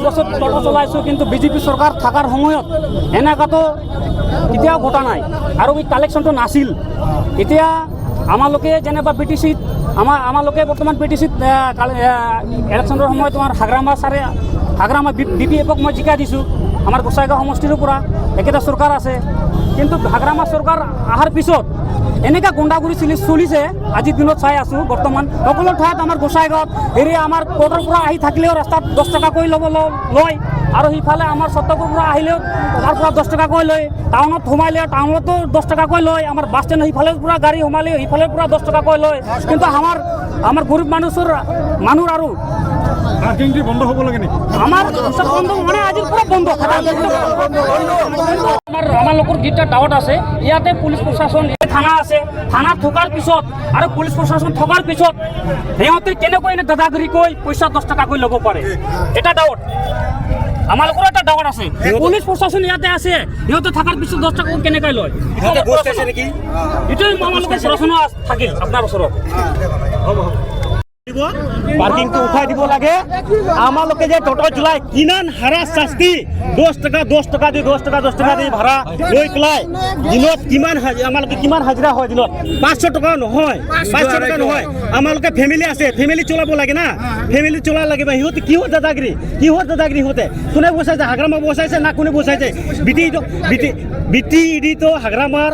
বছৰ টোটো চলাইছো, কিন্তু বিজেপি সৰকাৰ থাকাৰ সময়ত এনেকাতো কেতিয়াও ঘটা নাই আৰু এই কালেকশ্যনটো নাছিল। এতিয়া আমালোকে যেনিবা BTC আমালোকে বৰ্তমান BTC ইলেকশ্যনৰ সময়ত তোমাৰ হাগ্ৰামা BPF মই জিকাই দিছোঁ আমাৰ গোসাইগাঁও সমষ্টিৰ পৰা একেটা চৰকাৰ আছে। কিন্তু হাগ্ৰামা চৰকাৰ অহাৰ পিছত এনেকা গুণ্ডাগুৰি চলিছে। আজিৰ দিনত চাই আছোঁ বৰ্তমান সকলো ঠাইত আমাৰ গোসাইগাঁৱত হেৰি আমাৰ কোৰ্টৰ পৰা আহি থাকিলেও ৰাস্তাত 10 টকাকৈ লয়, আৰু সিফালে আমাৰ চত্ৰপুৰ পৰা আহিলেও তাৰ পৰা 10 টকাকৈ লয়। টাউনত সোমাইলে টাউনতো 10 টকাকৈ লয়। আমাৰ বাছ ষ্টেণ্ড সিফালে পৰা গাড়ী সোমালে সিফালে পৰা 10 টকাকৈ লয়। কিন্তু আমাৰ গৰীব মানুহ আৰু পাৰ্কিংটো বন্ধ হ'ব লাগে নেকি? আমাৰ বন্ধ মানে আজিৰ পৰা বন্ধ। আমাৰ লোকৰ যিটা ডাউট আছে, ইয়াতে পুলিচ প্ৰশাসন থানা আছে, থানাত থকাৰ পিছত আৰু পুলিচ প্ৰশাসন থকাৰ পিছত সিহঁতে কেনেকৈ এনে দাদাগিৰি কৈ পইচা 10 টকাকৈ ল'ব পাৰে, এটা ডাউট। আমাৰ লোকৰ এটা ডাউট আছে। পুলিচ প্ৰশাসন ইয়াতে আছে, সিহঁতে থকাৰ পিছত 10 টকা কেনেকৈ লয়? এইটোৱে আমাৰ লোকৰ প্ৰশ্ন থাকিল আপোনাৰ ওচৰত। পাৰ্কিংটো উঠাই দিব লাগে। আমালোকে যে টোটো চলাই কিমান হাৰা শাস্তি, 10 টকা দি ভাড়া লৈ পেলাই দিনত আমালোকে কিমান হাজিৰা হয় দিনত? 500 টকা নহয়, 500 টকা নহয়। আমালোকে ফেমিলি আছে, ফেমিলি চলাব লাগে না, ফেমিলি চলাব লাগে। সিহঁতে কিহৰ দাদাগিৰি সিহঁতে কোনে বচাইছে? হাগ্ৰামা বচাইছে না কোনে বচাইছে? BTED তো হাগ্ৰামাৰ।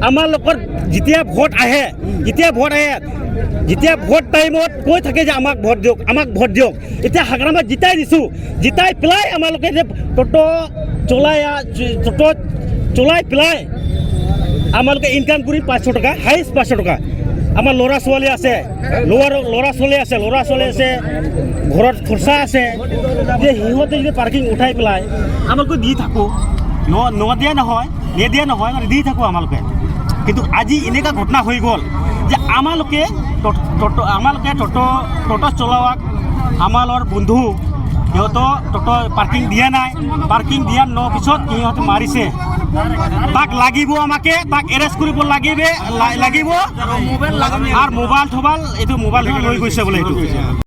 আমালোকৰ যেতিয়া ভোট আহে, যেতিয়া ভোট টাইমত কৈ থাকে যে আমাক ভোট দিয়ক। এতিয়া হাগ্ৰামাত জিতাই পেলাই আমালোকে যে টোটো চলাই পেলাই আমালোকে ইনকাম কৰি 500 টকা, হাইষ্ট 500 টকা। আমাৰ ল'ৰা ছোৱালী আছে, ঘৰত খৰচা আছে, যে সিহঁতে যদি পাৰ্কিং উঠাই পেলাই আমালোকে দি থাকোঁ, নিদিয়া নহয় মানে দি থাকোঁ আমালোকে। কিন্তু আজি এনেকুৱা ঘটনা হৈ গ'ল যে আমালোকে টোটো চলোৱাক আমাৰ বন্ধু সিহঁতৰ টোটো পাৰ্কিং দিয়া নাই, পাৰ্কিং দিয়াৰ পিছত সিহঁতে মাৰিছে। তাক লাগিব, তাক এৰেষ্ট কৰিব লাগিব আৰু মোবাইল লৈ গৈছে বোলে এইটো।